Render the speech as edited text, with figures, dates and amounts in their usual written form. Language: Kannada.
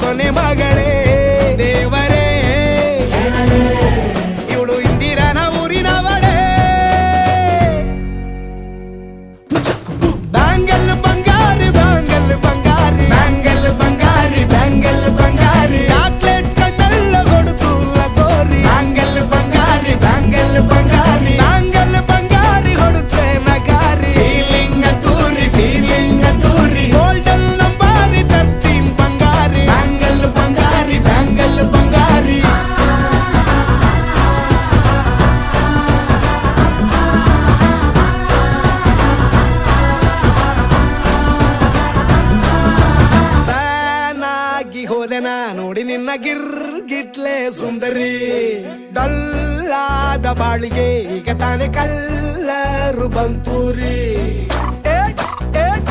ಕೊನೆ ಮಗಳೇ ದೇವರೇ ಇವಳು ಇಂದಿರನ ಊರಿನವಳೇ ಬ್ಯಾಂಗಲ್ ಬಂಗಾರಿ ಬ್ಯಾಂಗಲ್ ಬಂಗಾರಿ ಬ್ಯಾಂಗಲ್ ಬಂಗಾರಿ ಬ್ಯಾಂಗಲ್ ಬಂಗಾರಿ ಚಾಕ್ಲೇಟ್ ಕಣ್ಣೆಲ್ಲ ಕೊಡುತ್ತು ಲಗೋರಿ ಬ್ಯಾಂಗಲ್ ಬಂಗಾರಿ ಬ್ಯಾಂಗಲ್ ಬಂಗಾರಿ ಬ್ಯಾಂಗಲ್ ಬಂಗಾರಿ ಹೊಡುತ್ತೆ ನಗಾರಿ ಫೀಲಿಂಗ್ ತೂರಿ ಗೋಲ್ಡನ್ ನಂಬಾರಿ 13 ಬಂಗಾರಿ ಬ್ಯಾಂಗಲ್ ಬಂಗಾರಿ ಬ್ಯಾಂಗಲ್ ಬಂಗಾರಿ ಹೋದೆನ ನೋಡಿ ನಿನ್ನ ಗಿರ್ಗಿಟ್ಲೆ ಸುಂದರಿ ಡಲ್ಲಾದ ಬಾಳಿಗೆ ಈಗ ತಾನೆ ಕಲ್ಲರು ಬಂತೂರಿ